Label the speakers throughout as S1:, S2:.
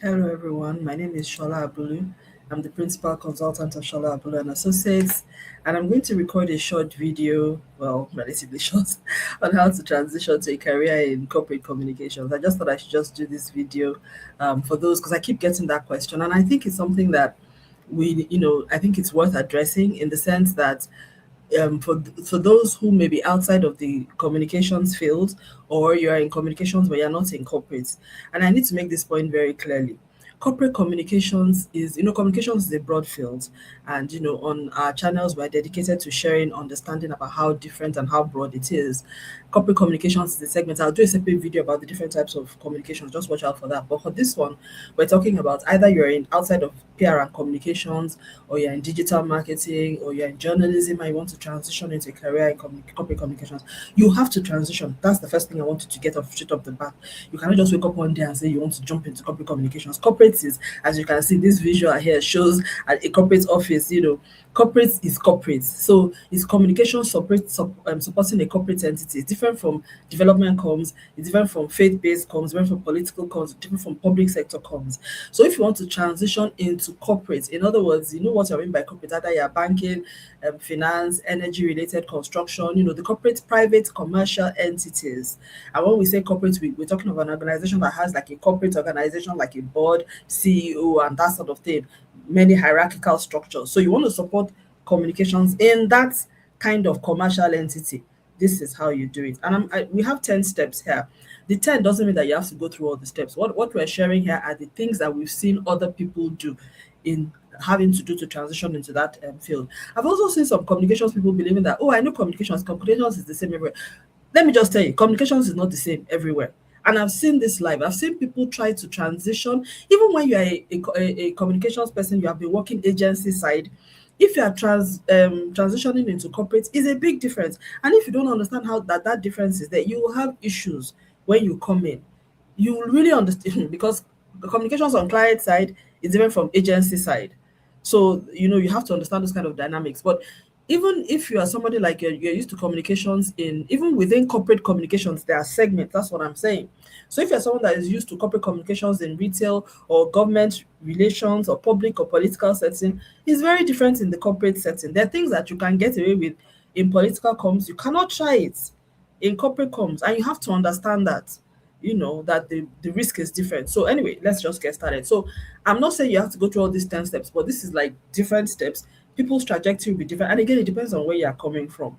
S1: Hello, everyone. My name is Shola Abulu. I'm the principal consultant of Shola Abulu and Associates, and I'm going to record a short video, well, relatively short, on how to transition to a career in corporate communications. I just thought I should just do this video for those because I keep getting that question, and I think it's something that I think it's worth addressing in the sense that for those who may be outside of the communications field, or you are in communications but you're not in corporate. And I need to make this point very clearly. Corporate communications is, communications is a broad field. And, on our channels, we're dedicated to sharing understanding about how different and how broad it is. Corporate communications is a segment. I'll do a separate video about the different types of communications. Just watch out for that. But for this one, we're talking about either you're in outside of PR and communications, or you're in digital marketing, or you're in journalism and you want to transition into a career in corporate communications. You have to transition. That's the first thing I wanted to get off straight off the bat. You cannot just wake up one day and say you want to jump into corporate communications. Corporate is, as you can see, this visual here shows a corporate office. Corporate is corporate, so it's communication supporting a corporate entity. It's different from development comms, it's different from faith-based comms, different from political comms, different from public sector comms. So if you want to transition into corporate, in other words, you know what I mean by corporate, either you're banking, finance, energy related, construction, the corporate, private, commercial entities. And when we say corporate, we're talking of an organization that has like a corporate organization, like a board, CEO, and that sort of thing, many hierarchical structures. So you want to support communications in that kind of commercial entity. This is how you do it. And we have 10 steps here. The 10 doesn't mean that you have to go through all the steps. What we're sharing here are the things that we've seen other people do in having to do to transition into that field. I've also seen some communications people believing that, oh, I know communications is the same everywhere. Let me just tell you, communications is not the same everywhere. And I've seen this live. I've seen people try to transition, even when you are a communications person, you have been working agency side. If you are transitioning into corporate, is a big difference. And if you don't understand how that difference is there, you will have issues when you come in. You will really understand because the communications on client side is different from agency side. So you have to understand those kind of dynamics. But even if you are somebody like you're used to communications in even within corporate communications, there are segments. That's what I'm saying. So if you're someone that is used to corporate communications in retail or government relations or public or political setting, it's very different in the corporate setting. There are things that you can get away with in political comms. You cannot try it in corporate comms, and you have to understand that that the risk is different. So anyway, let's just get started. So I'm not saying you have to go through all these 10 steps, but this is like different steps. People's trajectory will be different, and again, it depends on where you are coming from.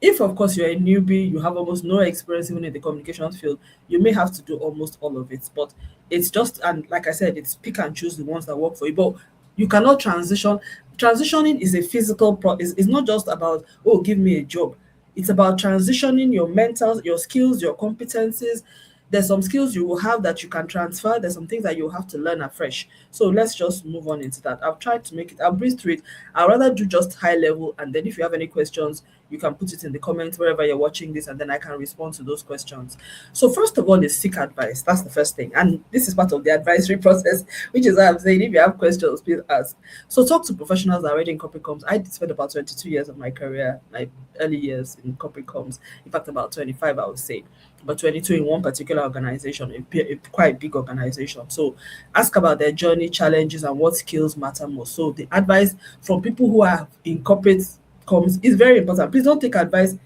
S1: If of course you're a newbie, you have almost no experience even in the communications field, you may have to do almost all of it. But it's just, and like I said, it's pick and choose the ones that work for you. But you cannot transition. Transitioning is a physical it's not just about, oh, give me a job. It's about transitioning your mental, your skills, your competencies. There's some skills you will have that you can transfer. There's some things that you'll have to learn afresh. So let's just move on into that. I've tried to make it, I'll breeze through it. I'd rather do just high level, and then if you have any questions, you can put it in the comments wherever you're watching this, and then I can respond to those questions. So first of all is seek advice. That's the first thing. And this is part of the advisory process, which is why I'm saying if you have questions, please ask. So talk to professionals that are already in corporate comms. I spent about 22 years of my career, my early years in corporate comms. In fact, about 25, I would say, but 22 in one particular organization, a quite big organization. So ask about their journey, challenges, and what skills matter most. So the advice from people who are in corporate comms is very important. Please don't take advice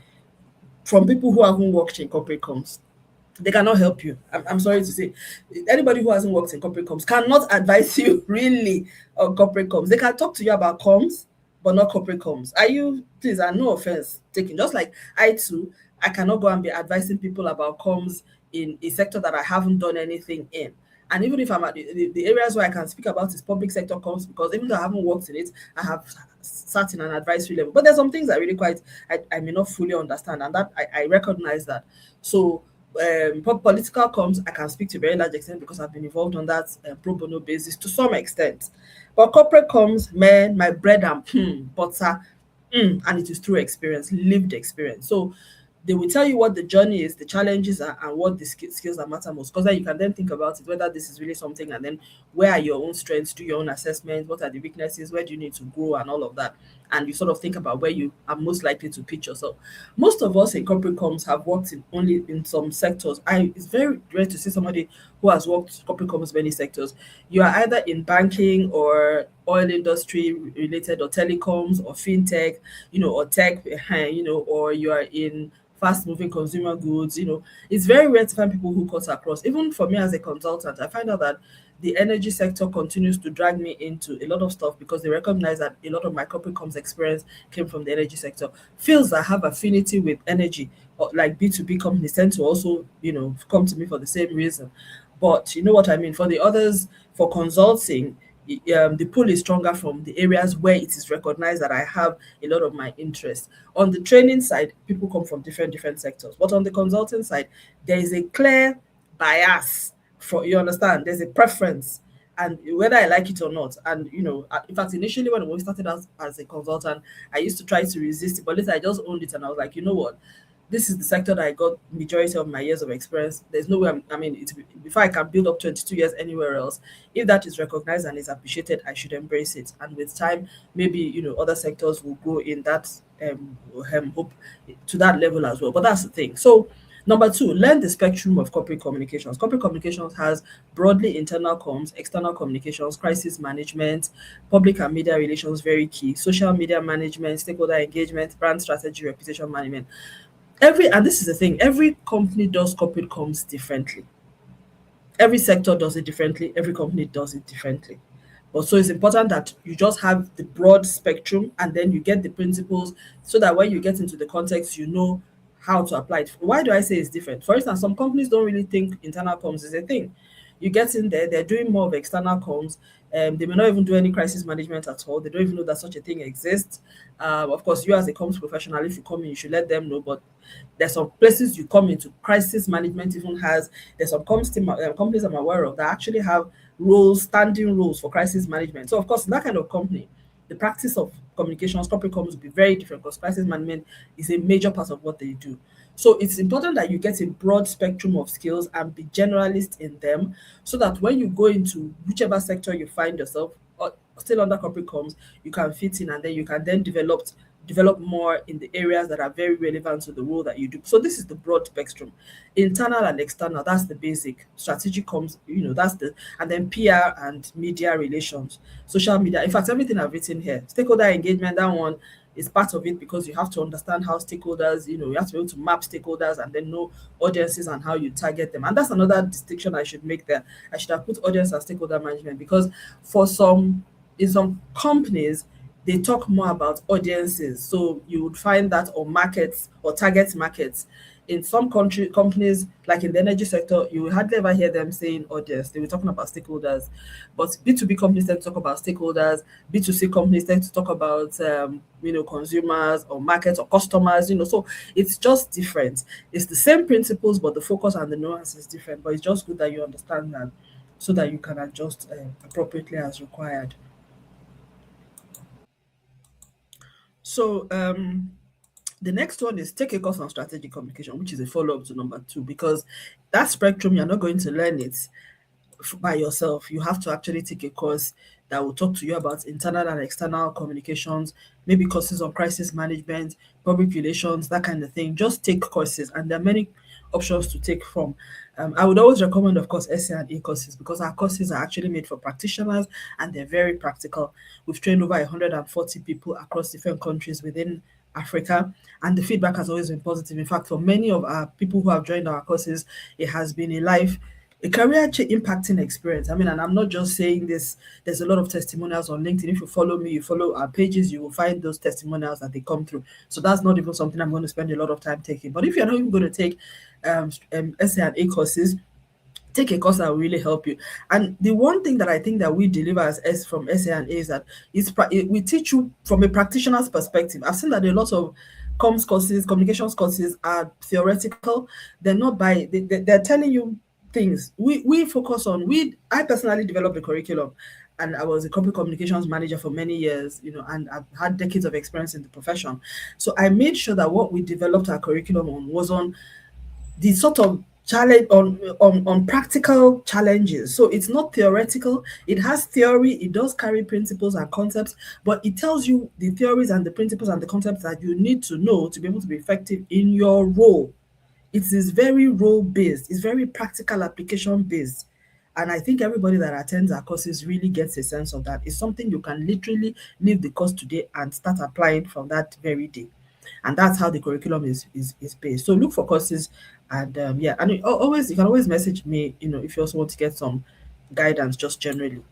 S1: from people who haven't worked in corporate comms. They cannot help you. I'm sorry to say. Anybody who hasn't worked in corporate comms cannot advise you really on corporate comms. They can talk to you about comms, but not corporate comms. Are you, please, and no offense taken, just like I too, I cannot go and be advising people about comms in a sector that I haven't done anything in. And even if I'm at the areas where I can speak about is public sector comms, because even though I haven't worked in it, I have sat in an advisory level. But there's some things I really I may not fully understand, and that I recognize that. So political comms, I can speak to a very large extent because I've been involved on that pro bono basis to some extent. But corporate comms, man, my bread and butter, and it is through experience, lived experience. So they will tell you what the journey is, the challenges are, and what the skills that matter most. Because then you can then think about it, whether this is really something, and then where are your own strengths, do your own assessment, what are the weaknesses, where do you need to grow, and all of that. And you sort of think about where you are most likely to pitch yourself. Most of us in corporate comms have worked in only in some sectors. It's very rare to see somebody who has worked corporate comms many sectors, you are either in banking or oil industry related, or telecoms or fintech, or tech, or you are in fast moving consumer goods. It's very rare to find people who cut across. Even for me as a consultant, I find out that the energy sector continues to drag me into a lot of stuff because they recognize that a lot of my corporate comms experience came from the energy sector. Fields that have affinity with energy, or like B2B companies, tend to also, come to me for the same reason. But you know what I mean? For the others, for consulting, the pool is stronger from the areas where it is recognized that I have a lot of my interest. On the training side, people come from different sectors, but on the consulting side, there is a clear bias. For you understand, there's a preference, and whether I like it or not. And in fact, initially when we started as a consultant, I used to try to resist it, but later I just owned it, and I was like, you know what, this is the sector that I got majority of my years of experience. There's no way I mean, before I can build up 22 years anywhere else, if that is recognized and is appreciated, I should embrace it. And with time, maybe other sectors will go in that hope to that level as well. But that's the thing. So number two, learn the spectrum of corporate communications. Corporate communications has broadly internal comms, external communications, crisis management, public and media relations, very key, social media management, stakeholder engagement, brand strategy, reputation management. And this is the thing, every company does corporate comms differently. Every sector does it differently, every company does it differently. But so it's important that you just have the broad spectrum, and then you get the principles, so that when you get into the context, you know how to apply it. Why do I say it's different? For instance, some companies don't really think internal comms is a thing. You get in there, they're doing more of external comms. They may not even do any crisis management at all. They don't even know that such a thing exists. Of course, you as a comms professional, if you come in, you should let them know. But there's some places you come into, crisis management even has. There's some companies I'm aware of that actually have rules, standing rules for crisis management. So, of course, in that kind of company, the practice of communications, corporate comms will be very different because crisis management is a major part of what they do. So it's important that you get a broad spectrum of skills and be generalist in them, so that when you go into whichever sector you find yourself, or still under corporate comms, you can fit in, and then you can then develop more in the areas that are very relevant to the role that you do. So this is the broad spectrum. Internal and external, that's the basic. Strategic comes, that's and then PR and media relations, social media. In fact, everything I've written here, stakeholder engagement, that one is part of it, because you have to understand how stakeholders, you have to be able to map stakeholders and then know audiences and how you target them. And that's another distinction I should make there. I should have put audience and stakeholder management, because in some companies, they talk more about audiences. So you would find that on markets or target markets. In some companies, like in the energy sector, you will hardly ever hear them saying audience. They were talking about stakeholders. But B2B companies tend to talk about stakeholders. B2C companies tend to talk about consumers or markets or customers. So it's just different. It's the same principles, but the focus and the nuance is different. But it's just good that you understand that, so that you can adjust appropriately as required. So the next one is take a course on strategic communication, which is a follow-up to number two, because that spectrum, you're not going to learn it by yourself. You have to actually take a course that will talk to you about internal and external communications, maybe courses on crisis management, public relations, that kind of thing. Just take courses, and there are many options to take from. I would always recommend, of course, SA&A courses, because our courses are actually made for practitioners and they're very practical. We've trained over 140 people across different countries within Africa, and the feedback has always been positive. In fact, for many of our people who have joined our courses, it has been a career impacting experience. I mean, and I'm not just saying this, there's a lot of testimonials on LinkedIn. If you follow me, you follow our pages, you will find those testimonials that they come through. So that's not even something I'm going to spend a lot of time taking. But if you're not even going to take SA&A courses, take a course that will really help you. And the one thing that I think that we deliver from SA&A is that we teach you from a practitioner's perspective. I've seen that a lot of comms courses, communications courses are theoretical. They're not they're telling you things. We focus on, I personally developed a curriculum, and I was a corporate communications manager for many years, and I've had decades of experience in the profession. So I made sure that what we developed our curriculum on was on the sort of challenge, on practical challenges. So it's not theoretical. It has theory, it does carry principles and concepts, but it tells you the theories and the principles and the concepts that you need to know to be able to be effective in your role. It is very role based, it's very practical application based. And I think everybody that attends our courses really gets a sense of that. It's something you can literally leave the course today and start applying from that very day. And that's how the curriculum is based. So look for courses, and yeah, and always, you can always message me, if you also want to get some guidance just generally.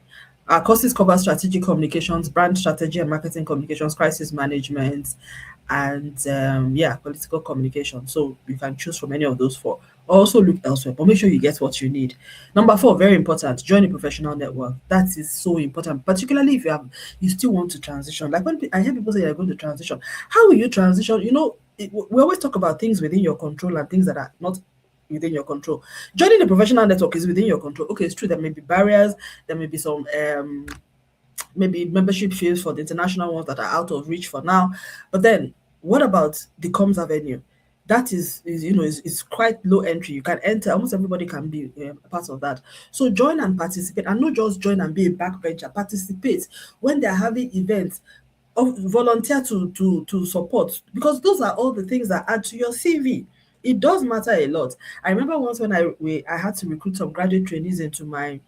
S1: Our courses cover strategic communications, brand strategy and marketing communications, crisis management, and yeah, political communication. So you can choose from any of those four. Also look elsewhere, but make sure you get what you need. Number four, very important, join a professional network. That is so important, particularly if you still want to transition. Like when I hear people say they're going to transition, how will you transition? We always talk about things within your control and things that are not within your control. Joining a professional network is within your control. Okay, it's true there may be barriers, there may be some maybe membership fees for the international ones that are out of reach for now. But then what about the comms avenue? That is quite low entry. You can enter, almost everybody can be a part of that. So join and participate, and not just join and be a backbencher. Participate when they're having events. Volunteer to support, because those are all the things that add to your CV. It does matter a lot. I remember once when I had to recruit some graduate trainees into my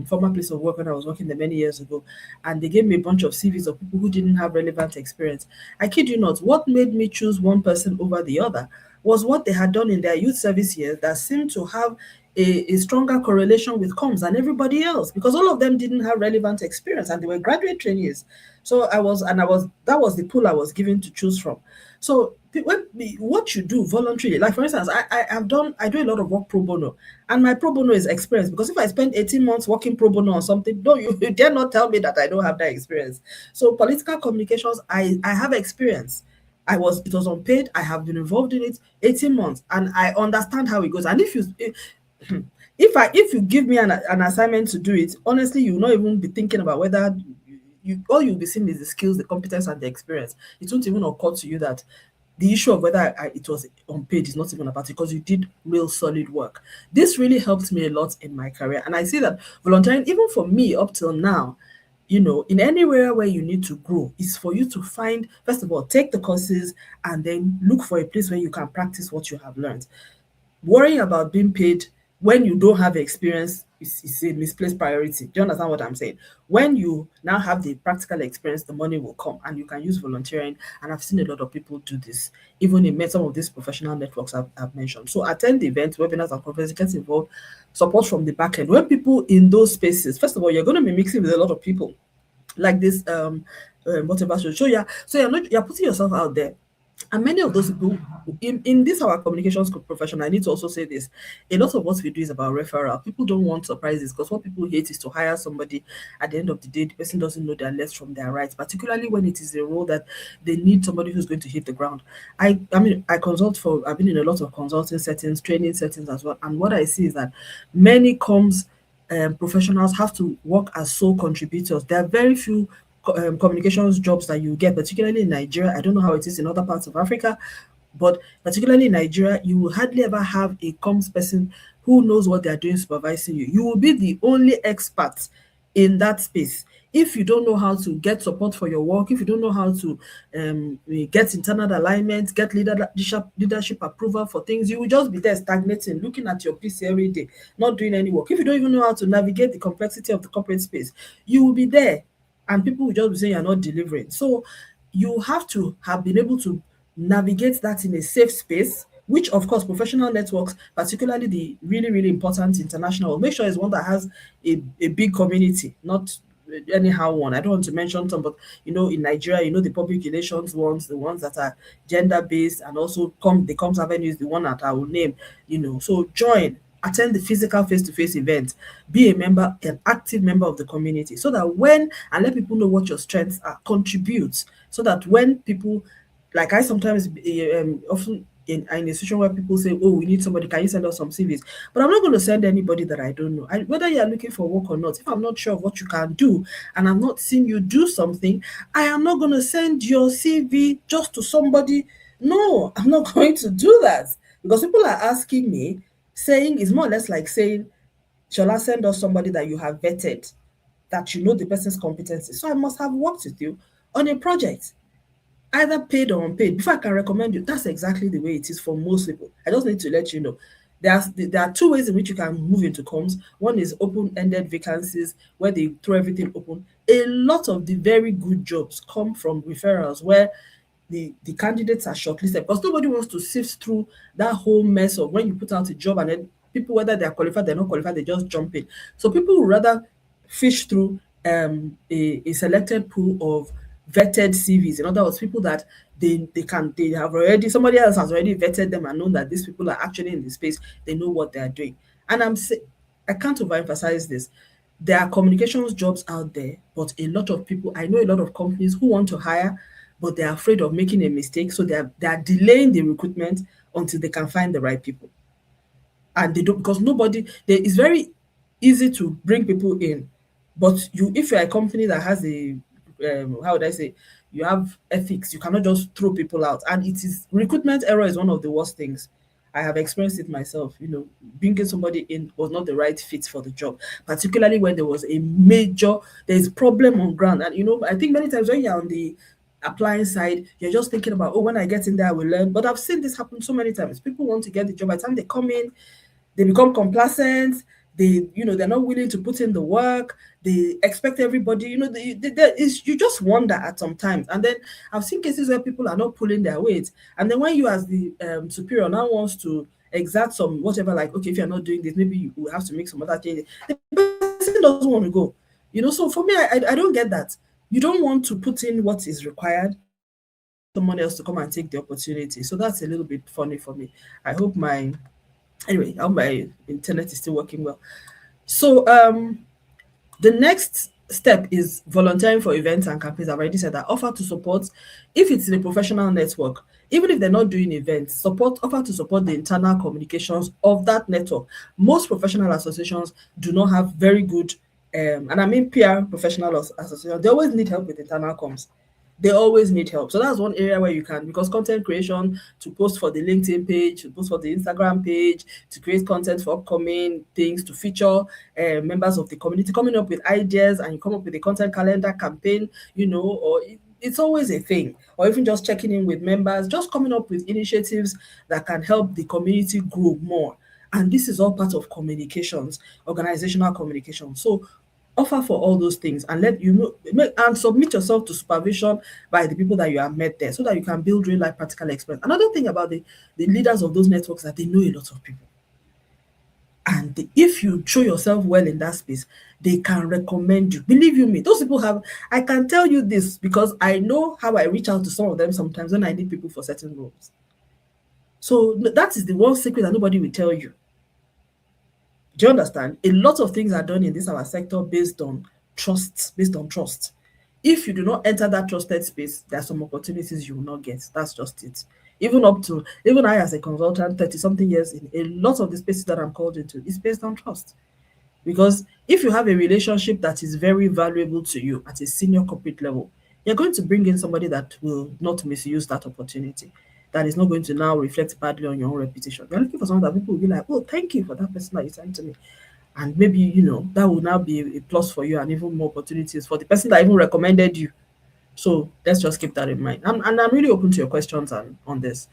S1: former place of work when I was working there many years ago, and they gave me a bunch of CVs of people who didn't have relevant experience. I kid you not, what made me choose one person over the other was what they had done in their youth service years that seemed to have a stronger correlation with comms than everybody else, because all of them didn't have relevant experience and they were graduate trainees. So that was the pool I was given to choose from. So what you do voluntarily, like for instance, I do a lot of work pro bono, and my pro bono is experience, because if I spend 18 months working pro bono on something, no, you dare not tell me that I don't have that experience. So political communications, I have experience. It was unpaid. I have been involved in it 18 months, and I understand how it goes. And if you give me an assignment to do it, honestly, you will not even be thinking about whether all you'll be seeing is the skills, the competence, and the experience. It won't even occur to you that the issue of whether it was unpaid is not even about it, because you did real solid work. This really helped me a lot in my career. And I see that volunteering, even for me up till now, in anywhere where you need to grow, is for you to find, first of all, take the courses and then look for a place where you can practice what you have learned. Worrying about being paid when you don't have experience is a misplaced priority. Do you understand what I'm saying? When you now have the practical experience, the money will come, and you can use volunteering. And I've seen a lot of people do this, even in some of these professional networks I've mentioned. So attend the events, webinars, and conferences, get involved, support from the back end. When people in those spaces, first of all, you're going to be mixing with a lot of people like this whatever show. So you're putting yourself out there, and many of those people in this our communications profession, I need to also say this: a lot of what we do is about referral. People don't want surprises, because what people hate is to hire somebody, at the end of the day the person doesn't know their left from their right, particularly when it is a role that they need somebody who's going to hit the ground. I mean, I've been in a lot of consulting settings, training settings as well, and what I see is that many comms professionals have to work as sole contributors. There are very few communications jobs that you get, particularly in Nigeria. I don't know how it is in other parts of Africa, but particularly in Nigeria, you will hardly ever have a comms person who knows what they are doing supervising you. You will be the only expert in that space. If you don't know how to get support for your work, if you don't know how to get internal alignment, get leadership approval for things, you will just be there stagnating, looking at your PC every day, not doing any work. If you don't even know how to navigate the complexity of the corporate space, you will be there, and people will just be saying you're not delivering. So you have to have been able to navigate that in a safe space, which of course professional networks, particularly the really, really important international, make sure is one that has a big community, not anyhow one. I don't want to mention some, but in Nigeria, the public relations ones, the ones that are gender based, and also the comms avenue is the one that I will name. So join, attend the physical face-to-face event, be a member, an active member of the community, so that and let people know what your strengths are, contribute, so that when people, like I sometimes often in a situation where people say, oh, we need somebody, can you send us some CVs? But I'm not going to send anybody that I don't know. Whether you're looking for work or not, if I'm not sure of what you can do and I've not seen you do something, I am not going to send your CV just to somebody. No, I'm not going to do that, because people are asking me, saying, is more or less like saying, shall I send us somebody that you have vetted, that you know the person's competency? So I must have worked with you on a project, either paid or unpaid, before I can recommend you. That's exactly the way it is for most people. I just need to let you know. There are two ways in which you can move into comms. One is open-ended vacancies where they throw everything open. A lot of the very good jobs come from referrals where the candidates are shortlisted because nobody wants to sift through that whole mess of when you put out a job and then people, whether they're qualified, they're not qualified, they just jump in. So people would rather fish through a selected pool of vetted CVs. In other words, people that they have already, somebody else has already vetted them and known that these people are actually in the space, they know what they are doing. And I can't overemphasize this. There are communications jobs out there, but a lot of people, I know a lot of companies who want to hire, but they're afraid of making a mistake. So they are delaying the recruitment until they can find the right people. And they don't, because nobody there, it's very easy to bring people in, but you, if you're a company that has a how would I say, you have ethics, you cannot just throw people out. And it is, recruitment error is one of the worst things. I have experienced it myself. Bringing somebody in was not the right fit for the job, particularly when there was a major, there's problem on ground. And I think many times when you're on the applying side, you're just thinking about, oh, when I get in there I will learn. But I've seen this happen so many times. People want to get the job. By the time they come in, they become complacent. They're not willing to put in the work. They expect everybody, you just wonder at some times. And then I've seen cases where people are not pulling their weight. And then when you, as the superior, now wants to exact some whatever, like, okay, if you're not doing this, maybe you will have to make some other changes. The person doesn't want to go. So for me, I don't get that. You don't want to put in what is required, someone else to come and take the opportunity. So that's a little bit funny for me. I hope my Anyway, I hope my internet is still working well. So the next step is volunteering for events and campaigns. I've already said that. Offer to support, if it's in a professional network, even if they're not doing events, offer to support the internal communications of that network. Most professional associations do not have very good, and I mean PR professional associations, they always need help with internal comms. They always need help. So that's one area where you can, because content creation, to post for the LinkedIn page, to post for the Instagram page, to create content for upcoming things, to feature members of the community, coming up with ideas, and you come up with a content calendar campaign, or it's always a thing. Or even just checking in with members, just coming up with initiatives that can help the community grow more. And this is all part of communications, organizational communication. So offer for all those things and let you know, and submit yourself to supervision by the people that you have met there so that you can build real life practical experience. Another thing about the leaders of those networks, that they know a lot of people. And if you show yourself well in that space, they can recommend you. Believe you me, those people have, I can tell you this because I know how I reach out to some of them sometimes when I need people for certain roles. So that is the one secret that nobody will tell you. Do you understand? A lot of things are done in this our sector based on trust, If you do not enter that trusted space, there are some opportunities you will not get. That's just it. Even I, as a consultant, 30 something years in, a lot of the spaces that I'm called into is based on trust. Because if you have a relationship that is very valuable to you at a senior corporate level, you're going to bring in somebody that will not misuse that opportunity, that is not going to now reflect badly on your own reputation. You're looking for someone that people will be like, oh, thank you for that person that you sent to me. And maybe, that will now be a plus for you and even more opportunities for the person that even recommended you. So let's just keep that in mind. And I'm really open to your questions on this.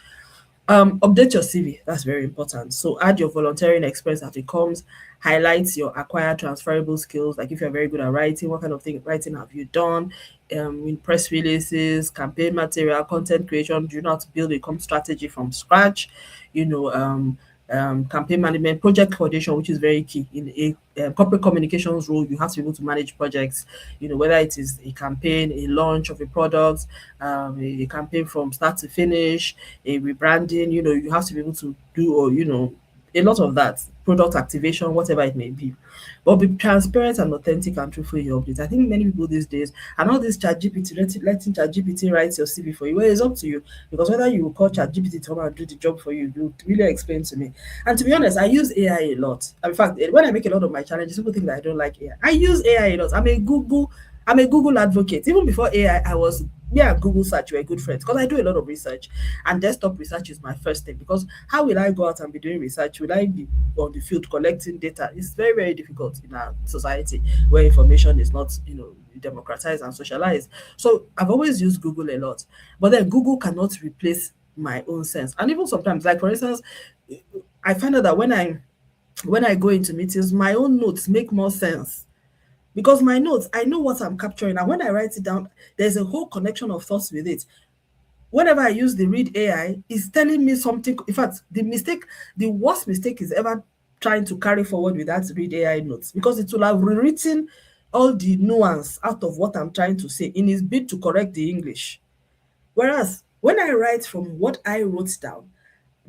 S1: Update your CV. That's very important. So add your volunteering experience as it comes. Highlight your acquired transferable skills. Like if you're very good at writing, what kind of writing have you done? In press releases, campaign material, content creation. Do not build a comp strategy from scratch. You know, campaign management, project coordination, which is very key in a corporate communications role. You have to be able to manage projects, whether it is a campaign, a launch of a product, a campaign from start to finish, a rebranding. You have to be able to do, or a lot of that, product activation, whatever it may be. But be transparent and authentic and truthful in your updates. I think many people these days, and all this ChatGPT, letting ChatGPT write your CV for you, well, it's up to you. Because whether you will call ChatGPT to come and do the job for you, you really explain to me. And to be honest, I use AI a lot. In fact, when I make a lot of my challenges, people think that I don't like AI. I use AI a lot. I'm a Google advocate. Even before AI, me and Google search were good friends because I do a lot of research, and desktop research is my first thing. Because how will I go out and be doing research? Will I be on the field collecting data? It's very, very difficult in our society where information is not, democratized and socialized. So I've always used Google a lot, but then Google cannot replace my own sense. And even sometimes, like for instance, I find out that when I go into meetings, my own notes make more sense because my notes, I know what I'm capturing, and when I write it down, there's a whole connection of thoughts with it. Whenever I use the read AI, it's telling me something. In fact, the worst mistake is ever trying to carry forward with that read AI notes because it will have rewritten all the nuance out of what I'm trying to say in its bid to correct the English. Whereas when I write from what I wrote down,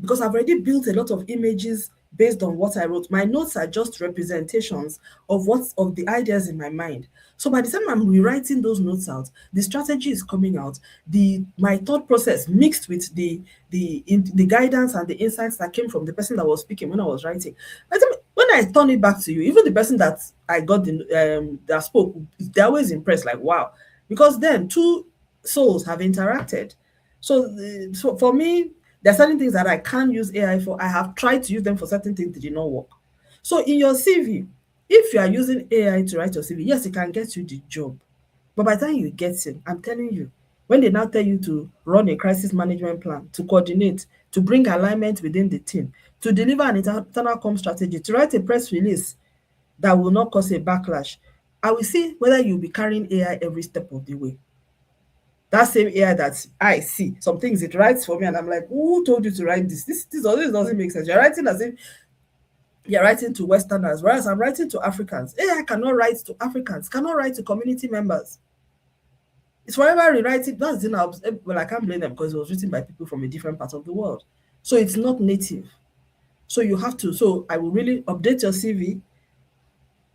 S1: because I've already built a lot of images based on what I wrote. My notes are just representations of the ideas in my mind. So by the time I'm rewriting those notes out, the strategy is coming out. The my thought process mixed with the guidance and the insights that came from the person that was speaking when I was writing. By the time, when I turn it back to you, even the person that I got that spoke, they're always impressed, like wow, because then two souls have interacted. So for me, there are certain things that I can't use AI for. I have tried to use them for certain things that did not work. So in your CV, if you are using AI to write your CV, yes, it can get you the job. But by the time you get in, I'm telling you, when they now tell you to run a crisis management plan, to coordinate, to bring alignment within the team, to deliver an internal com strategy, to write a press release that will not cause a backlash, I will see whether you'll be carrying AI every step of the way. That same AI that I see, some things it writes for me, and I'm like, who told you to write this? This always doesn't make sense. You're writing as if you're writing to Westerners, whereas I'm writing to Africans. AI cannot write to Africans, cannot write to community members. It's forever rewriting. That's the thing. Well, I can't blame them because it was written by people from a different part of the world. So it's not native. So you have to. So I will really update your CV.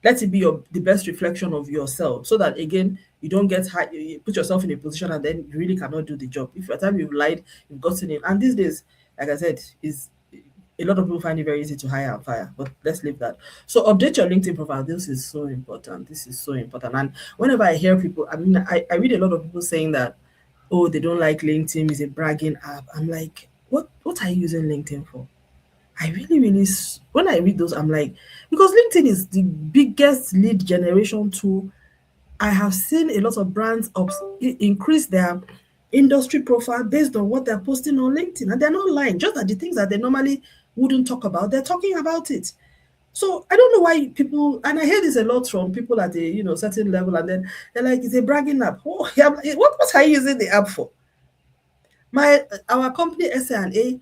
S1: Let it be the best reflection of yourself, so that again you don't get high, you put yourself in a position and then you really cannot do the job. If by the time you've lied, you've gotten in. And these days, like I said, is a lot of people find it very easy to hire and fire. But let's leave that. So update your LinkedIn profile. This is so important. This is so important. And whenever I hear people, I mean, I read a lot of people saying that, oh, they don't like LinkedIn, is a bragging app. I'm like, what are you using LinkedIn for? I really, really, when I read those, I'm like, because LinkedIn is the biggest lead generation tool. I have seen a lot of brands increase their industry profile based on what they're posting on LinkedIn. And they're not lying, just that the things that they normally wouldn't talk about, they're talking about it. So I don't know why people, and I hear this a lot from people at a certain level, and then they're like, it's a bragging app. Oh, yeah, what are you using the app for? Our company SA&A,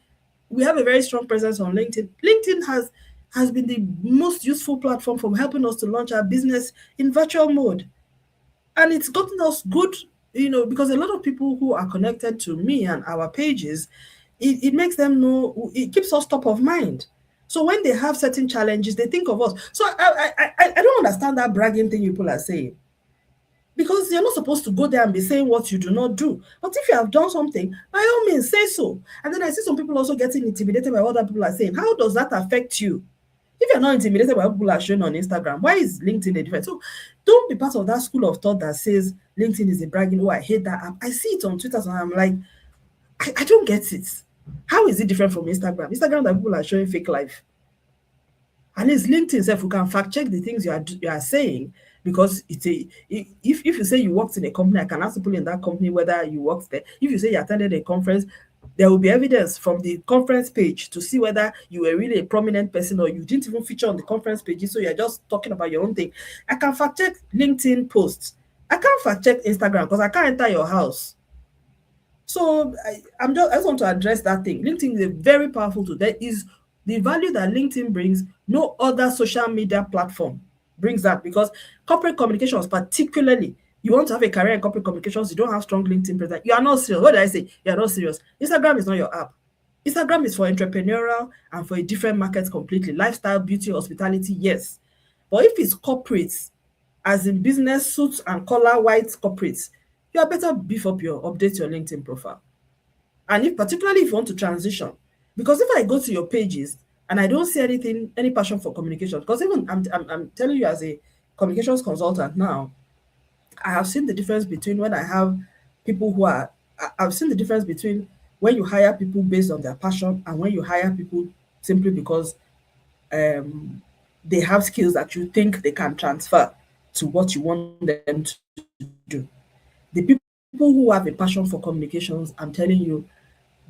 S1: we have a very strong presence on LinkedIn. LinkedIn has been the most useful platform for helping us to launch our business in virtual mode. And it's gotten us good, because a lot of people who are connected to me and our pages, it makes them know, it keeps us top of mind. So when they have certain challenges, they think of us. So I don't understand that bragging thing people are saying, because you're not supposed to go there and be saying what you do not do. But if you have done something, by all means, say so. And then I see some people also getting intimidated by what other people are saying. How does that affect you? If you're not intimidated by what people are showing on Instagram, why is LinkedIn a different? So don't be part of that school of thought that says LinkedIn is a bragging, oh, I hate that app. I see it on Twitter, and I'm like, I don't get it. How is it different from Instagram? Instagram, that people are showing fake life. And it's LinkedIn self who can fact check the things you are saying, because if you say you worked in a company, I can ask people in that company whether you worked there. If you say you attended a conference, there will be evidence from the conference page to see whether you were really a prominent person or you didn't even feature on the conference page, so you're just talking about your own thing. I can fact check LinkedIn posts. I can't fact check Instagram because I can't enter your house. So I just want to address that thing. LinkedIn is a very powerful tool. There is the value that LinkedIn brings, no other social media platform brings that, because corporate communications, particularly, you want to have a career in corporate communications, you don't have strong LinkedIn presence, you are not serious. What did I say? You are not serious. Instagram is not your app. Instagram is for entrepreneurial and for a different market completely. Lifestyle, beauty, hospitality, yes. But if it's corporates, as in business suits and collar white corporates, you are better update your LinkedIn profile. And particularly if you want to transition, because if I go to your pages and I don't see any passion for communication, because even I'm telling you as a communications consultant now, I have seen the difference between when I have people I've seen the difference between when you hire people based on their passion and when you hire people simply because they have skills that you think they can transfer to what you want them to do. The people who have a passion for communications, I'm telling you,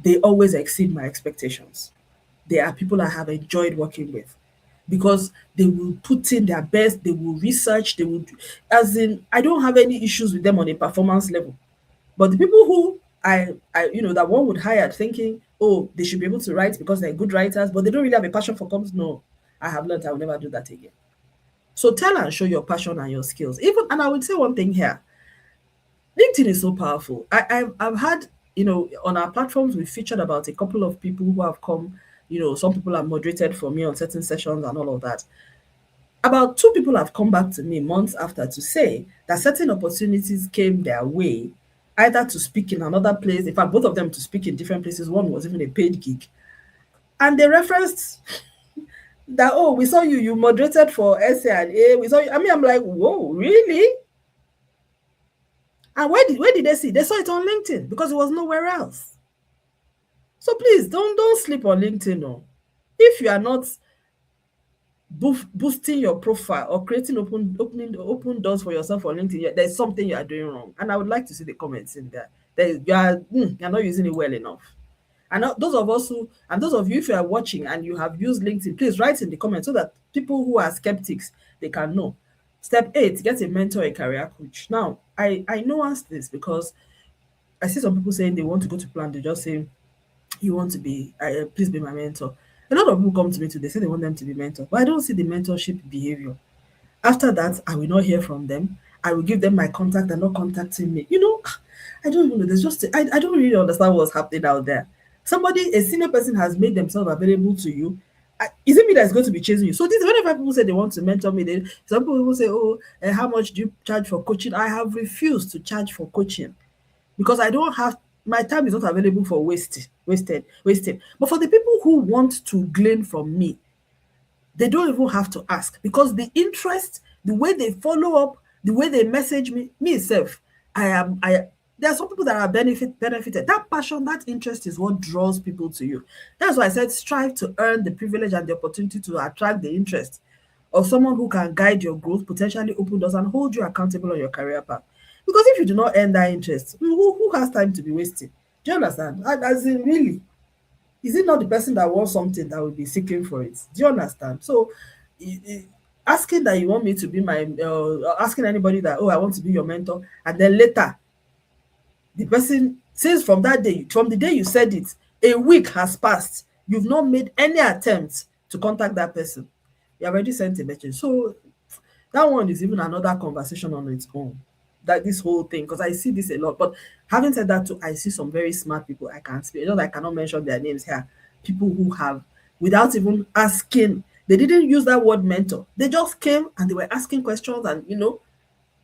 S1: they always exceed my expectations. they are people I have enjoyed working with because they will put in their best, they will research, they will, as in, I don't have any issues with them on a performance level. But the people who that one would hire thinking, oh, they should be able to write because they're good writers, but they don't really have a passion for comms. No, I have learned I will never do that again. So tell and show your passion and your skills. Even, and I would say one thing here, LinkedIn is so powerful. I've had, on our platforms, we featured about a couple of people who have come, some people have moderated for me on certain sessions and all of that. About two people have come back to me months after to say that certain opportunities came their way, either to speak in another place, in fact, both of them to speak in different places. One was even a paid gig. And they referenced that, oh, we saw you moderated for SA&A. We saw you. I mean, I'm like, whoa, really? And where did they see? They saw it on LinkedIn because it was nowhere else. So please don't sleep on LinkedIn. No. If you are not boosting your profile or creating open doors for yourself on LinkedIn, there's something you are doing wrong. And I would like to see the comments in there. You're not using it well enough. And those of us who, and those of you, if you are watching and you have used LinkedIn, please write in the comments so that people who are skeptics, they can know. Step 8, get a mentor, a career coach. Now, I nuance this because I see some people saying they want to go to plan, they just say, you want to be, please be my mentor. A lot of people come to me today, say they want them to be mentor, but I don't see the mentorship behavior. After that, I will not hear from them. I will give them my contact. They're not contacting me. I don't even know. There's just I don't really understand what's happening out there. Somebody, a senior person, has made themselves available to you. Is it me that's going to be chasing you? So this, whenever people say they want to mentor me, some people will say, "Oh, how much do you charge for coaching?" I have refused to charge for coaching because I don't have, my time is not available for wasted. But for the people who want to glean from me, they don't even have to ask because the interest, the way they follow up, the way they message me self, I there are some people that are benefited. That passion, that interest is what draws people to you. That's why I said strive to earn the privilege and the opportunity to attract the interest of someone who can guide your growth, potentially open doors, and hold you accountable on your career path. Because if you do not earn that interest, who has time to be wasting? Do you understand? As in, really, is it not the person that wants something that will be seeking for it? Do you understand? So, asking that you want me to be asking anybody that, oh, I want to be your mentor, and then later the person, since from that day, from the day you said it, a week has passed, you've not made any attempt to contact that person. You have already sent a message. So that one is even another conversation on its own. That this whole thing, because I see this a lot. But having said that too, I see some very smart people. I can't speak, I cannot mention their names here. People who have, without even asking, they didn't use that word mentor. They just came and they were asking questions, and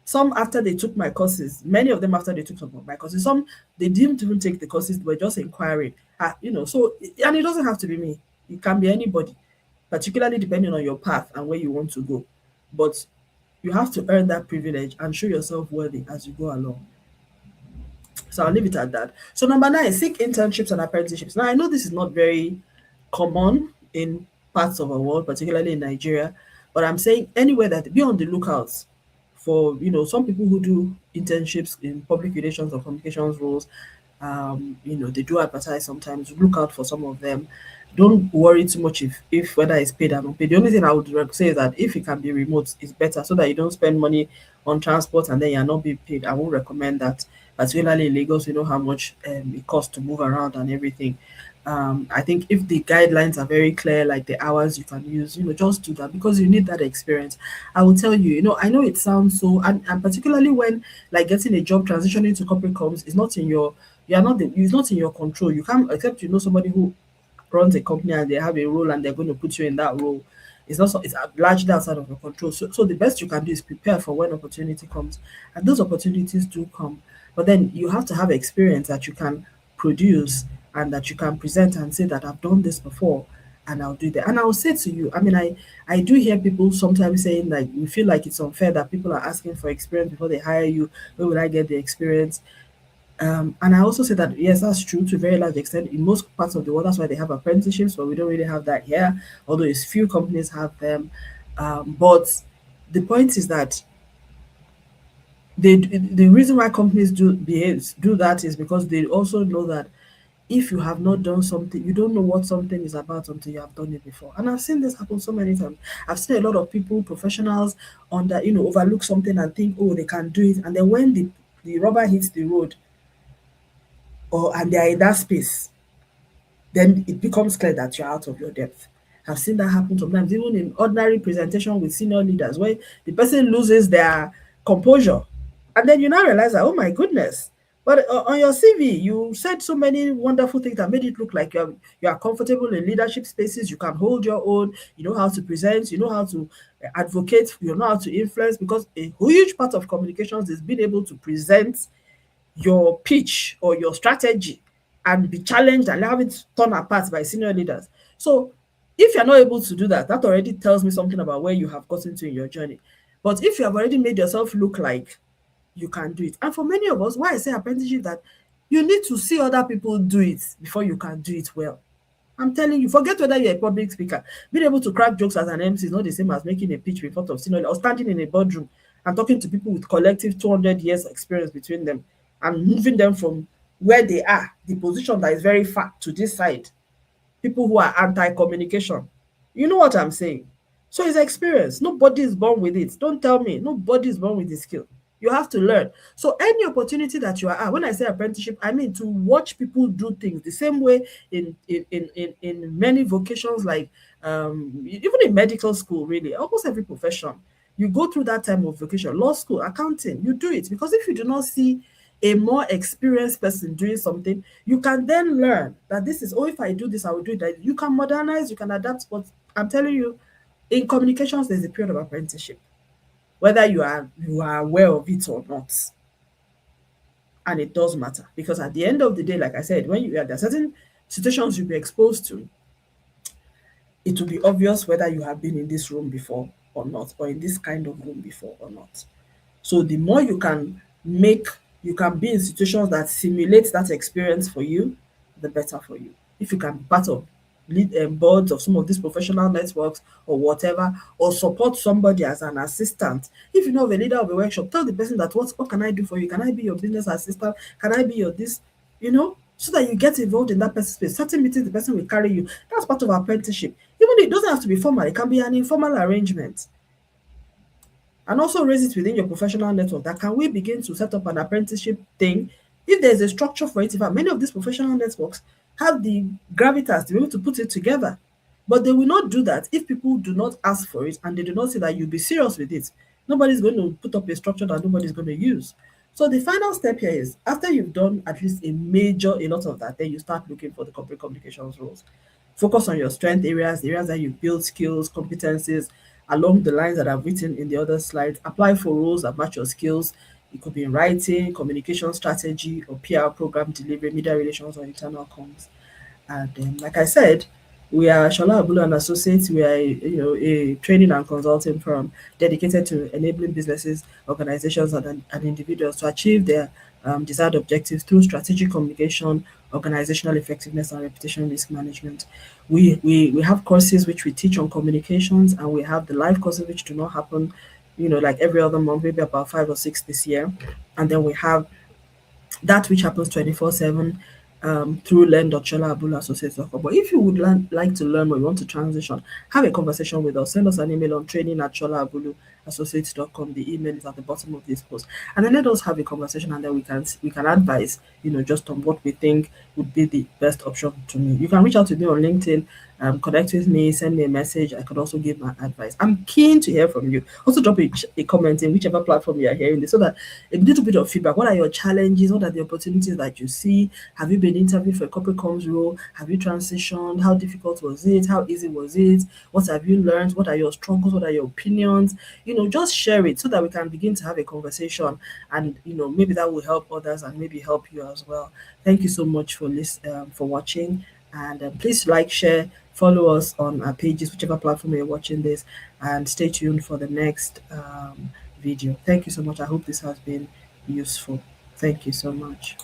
S1: some after they took my courses, many of them after they took some of my courses, some they didn't even take the courses, they were just inquiring. So, and it doesn't have to be me. It can be anybody, particularly depending on your path and where you want to go. But you have to earn that privilege and show yourself worthy as you go along. So I'll leave it at that. So number 9, seek internships and apprenticeships. Now I know this is not very common in parts of the world, particularly in Nigeria, but I'm saying anywhere that be on the lookout for, some people who do internships in public relations or communications roles. They do advertise sometimes. Look out for some of them. Don't worry too much if whether it's paid or unpaid. The only thing I would say is that if it can be remote, it's better so that you don't spend money on transport and then you're not being paid. I won't recommend that, particularly in Lagos. You know how much it costs to move around and everything. I think if the guidelines are very clear, like the hours you can use, just do that because you need that experience. I will tell you, I know it sounds so, and particularly when like getting a job, transitioning to corporate comms is not in your, it's not in your control. You can't, except somebody who runs a company and they have a role and they're going to put you in that role. It's not so, it's largely outside of your control. So the best you can do is prepare for when opportunity comes, and those opportunities do come. But then you have to have experience that you can produce and that you can present and say that I've done this before and I'll do that. And I will say to you, I mean, I do hear people sometimes saying like we feel like it's unfair that people are asking for experience before they hire you. Where will I get the experience? And I also say that yes, that's true to a very large extent in most parts of the world. That's why they have apprenticeships, but we don't really have that here. Although it's few companies have them. But the point is that the reason why companies do that is because they also know that if you have not done something, you don't know what something is about until you have done it before. And I've seen this happen so many times. I've seen a lot of people, professionals, overlook something and think, oh, they can do it. And then when the rubber hits the road, and they are in that space, then it becomes clear that you're out of your depth. I've seen that happen sometimes, even in ordinary presentation with senior leaders, where the person loses their composure. And then you now realize that, oh my goodness, but on your CV, you said so many wonderful things that made it look like you are comfortable in leadership spaces, you can hold your own, you know how to present, you know how to advocate, you know how to influence, because a huge part of communications is being able to present your pitch or your strategy and be challenged and have it torn apart by senior leaders. So if you're not able to do that, that already tells me something about where you have gotten to in your journey. But if you have already made yourself look like you can do it, and for many of us, why I say apprenticeship, that you need to see other people do it before you can do it well. I'm telling you, forget whether you're a public speaker. Being able to crack jokes as an MC is not the same as making a pitch in front of senior or standing in a boardroom and talking to people with collective 200 years experience between them and moving them from where they are, the position that is very far, to this side. People who are anti-communication. You know what I'm saying? So it's experience. Nobody is born with it. Don't tell me. Nobody is born with the skill. You have to learn. So any opportunity that you are at, when I say apprenticeship, I mean to watch people do things the same way in many vocations, like even in medical school, really, almost every profession. You go through that time of vocation, law school, accounting, you do it. Because if you do not see a more experienced person doing something, you can then learn that this is, oh, if I do this, I will do it. You can modernize, you can adapt. But I'm telling you, in communications, there's a period of apprenticeship, whether you are aware of it or not. And it does matter, because at the end of the day, like I said, when there are certain situations you'll be exposed to, it will be obvious whether you have been in this room before or not, or in this kind of room before or not. So the more you can be in situations that simulate that experience for you, the better for you. If you can be part of lead boards of some of these professional networks or whatever, or support somebody as an assistant. If you know of a leader of a workshop, tell the person that what can I do for you? Can I be your business assistant? Can I be your this? So that you get involved in that person's space. Certain meetings, the person will carry you. That's part of apprenticeship. Even it doesn't have to be formal, it can be an informal arrangement. And also raise it within your professional network, that can we begin to set up an apprenticeship thing. If there's a structure for it, in fact, many of these professional networks have the gravitas to be able to put it together. But they will not do that if people do not ask for it and they do not say that you'll be serious with it. Nobody's going to put up a structure that nobody's going to use. So the final step here is, after you've done at least a lot of that, then you start looking for the corporate communications roles. Focus on your strength areas, the areas that you build skills, competencies along the lines that I've written in the other slides. Apply for roles that match your skills. It could be in writing, communication strategy, or PR program delivery, media relations, or internal comms. And like I said, we are Shola Abulu and Associates. We are a training and consulting firm dedicated to enabling businesses, organizations, and individuals to achieve their desired objectives through strategic communication, organizational effectiveness, and reputation risk management. We have courses which we teach on communications, and we have the live courses which do not happen, like every other month, maybe about 5 or 6 this year. And then we have that which happens 24/7 through learn.sholaabuluassociates.com. But if you would like to learn or you want to transition, have a conversation with us. Send us an email on training@sholaabuluassociates.com. The email is at the bottom of this post. And then let us have a conversation, and then we can advise, just on what we think would be the best option to me. You can reach out to me on LinkedIn, connect with me, send me a message. I could also give my advice. I'm keen to hear from you. Also drop a comment in whichever platform you are hearing this, so that a little bit of feedback. What are your challenges? What are the opportunities that you see? Have you been interviewed for a corporate comms role? Have you transitioned? How difficult was it? How easy was it? What have you learned? What are your struggles? What are your opinions? Just share it so that we can begin to have a conversation, and maybe that will help others and maybe help you as well. Thank you so much for watching, and please like, share, follow us on our pages, whichever platform you're watching this, and stay tuned for the next video. Thank you so much. I hope this has been useful. Thank you so much.